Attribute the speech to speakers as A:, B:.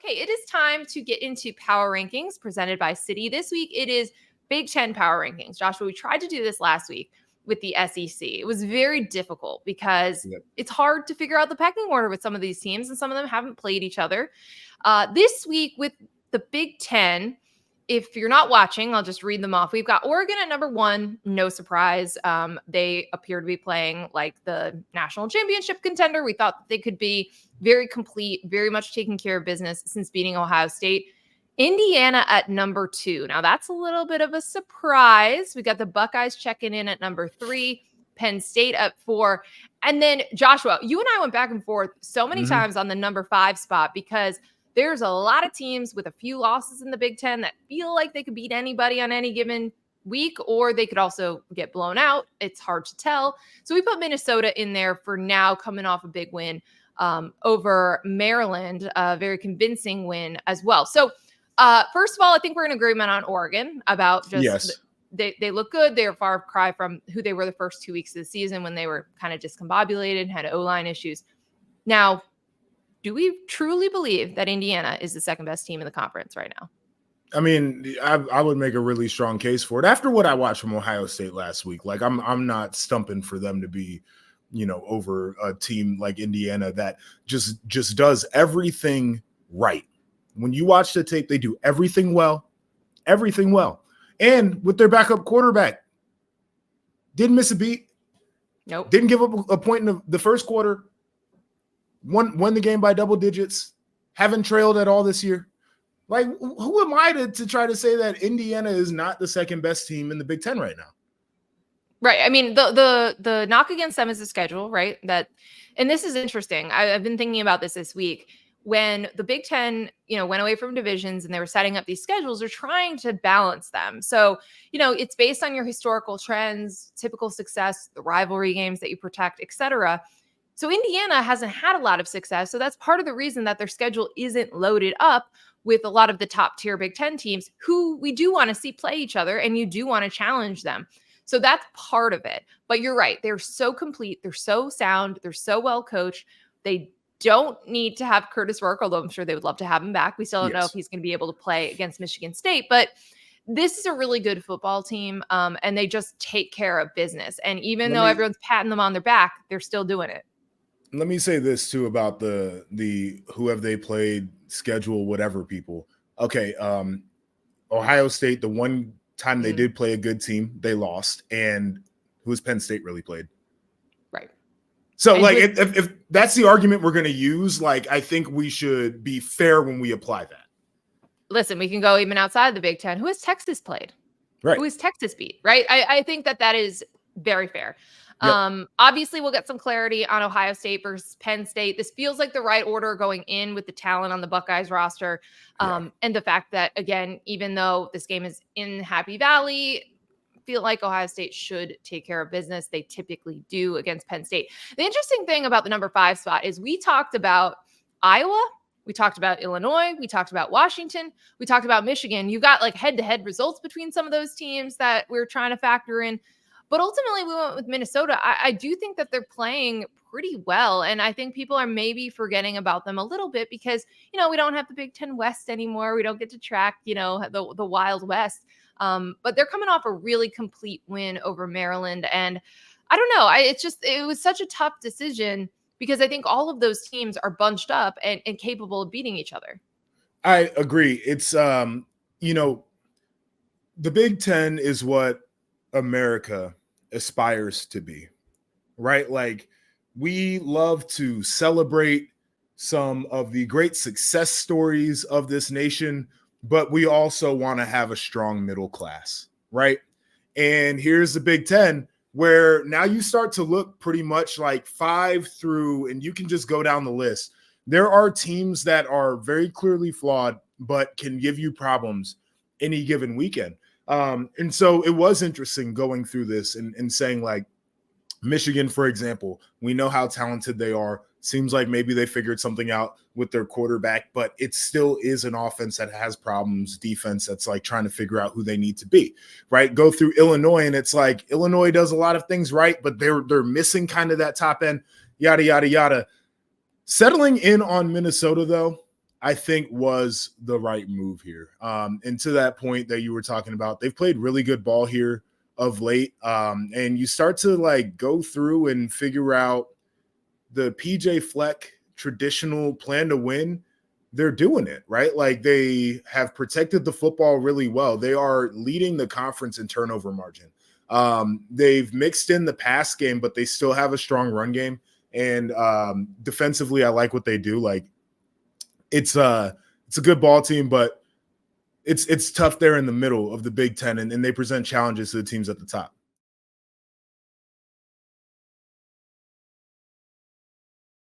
A: Hey, it is time to get into power rankings presented by Citi. This week, it is Big Ten power rankings. Joshua, we tried to do this last week with the SEC. It was very difficult because it's hard to figure out the pecking order with some of these teams, and some of them haven't played each other. This week with the Big Ten, if you're not watching, I'll just read them off. We've got Oregon at number 1, no surprise. They appear to be playing like the national championship contender. We thought that they could be very complete, very much taking care of business since beating Ohio State. Indiana at number 2. Now that's a little bit of a surprise. We got the Buckeyes checking in at number 3, Penn State at 4. And then Joshua, you and I went back and forth so many times on the number 5 spot because there's a lot of teams with a few losses in the Big Ten that feel like they could beat anybody on any given week, or they could also get blown out. It's hard to tell. So we put Minnesota in there for now, coming off a big win over Maryland, a very convincing win as well. So first of all, I think we're in agreement on Oregon about just they look good. They're a far cry from who they were the first 2 weeks of the season when they were kind of discombobulated, had O-line issues. Now, do we truly believe that Indiana is the second best team in the conference right now?
B: I mean, I would make a really strong case for it. After what I watched from Ohio State last week, like I'm not stumping for them to be, over a team like Indiana that just does everything right. When you watch the tape, they do everything well. And with their backup quarterback, didn't miss a beat.
A: Nope.
B: Didn't give up a point in the first quarter. Won the game by double digits. Haven't trailed at all this year. Like, who am I to try to say that Indiana is not the second best team in the Big Ten right now?
A: Right. I mean, the knock against them is the schedule, right? And this is interesting. I've been thinking about this week. When the Big Ten, went away from divisions and they were setting up these schedules, they're trying to balance them. So, it's based on your historical trends, typical success, the rivalry games that you protect, et cetera. So Indiana hasn't had a lot of success. So that's part of the reason that their schedule isn't loaded up with a lot of the top tier Big Ten teams who we do want to see play each other, and you do want to challenge them. So that's part of it. But you're right. They're so complete. They're so sound. They're so well coached. They don't need to have Curtis Rourke, although I'm sure they would love to have him back. We still don't know if he's going to be able to play against Michigan State, but this is a really good football team, and they just take care of business. And even though everyone's patting them on their back, they're still doing it.
B: Let me say this too about the who have they played schedule, whatever people. Okay. Ohio State, the one time they did play a good team, they lost. And who has Penn State really played?
A: Right.
B: So if that's the argument we're going to use, I think we should be fair when we apply that.
A: Listen, we can go even outside the Big Ten. Who has Texas played?
B: Right.
A: Who has Texas beat? Right. I think that is very fair.
B: Yep.
A: Obviously we'll get some clarity on Ohio State versus Penn State. This feels like the right order going in with the talent on the Buckeyes roster. And the fact that, again, even though this game is in Happy Valley, I feel like Ohio State should take care of business. They typically do against Penn State. The interesting thing about the number 5 spot is we talked about Iowa. We talked about Illinois. We talked about Washington. We talked about Michigan. You got head-to-head results between some of those teams that we're trying to factor in. But ultimately, we went with Minnesota. I do think that they're playing pretty well. And I think people are maybe forgetting about them a little bit because, we don't have the Big Ten West anymore. We don't get to track, the Wild West. But they're coming off a really complete win over Maryland. And I don't know. It was such a tough decision because I think all of those teams are bunched up and capable of beating each other.
B: I agree. It's, the Big Ten is what America aspires to be, right? We love to celebrate some of the great success stories of this nation, but we also want to have a strong middle class, right? And here's the Big Ten, where now you start to look pretty much 5 through, and you can just go down the list. There are teams that are very clearly flawed, but can give you problems any given weekend. And so it was interesting going through this and saying Michigan, for example, we know how talented they are. Seems like maybe they figured something out with their quarterback, but it still is an offense that has problems, defense that's trying to figure out who they need to be, right? Go through Illinois, and it's Illinois does a lot of things right, but they're missing kind of that top end, yada, yada, yada. Settling in on Minnesota, though, I think was the right move here. And to that point that you were talking about, they've played really good ball here of late. And you start to like go through and figure out the PJ Fleck traditional plan to win. They're doing it, right? Like they have protected the football really well. They are leading the conference in turnover margin. They've mixed in the pass game, but they still have a strong run game. And defensively, I like what they do. Like it's a good ball team, but it's tough there in the middle of the Big Ten, and they present challenges to the teams at the top.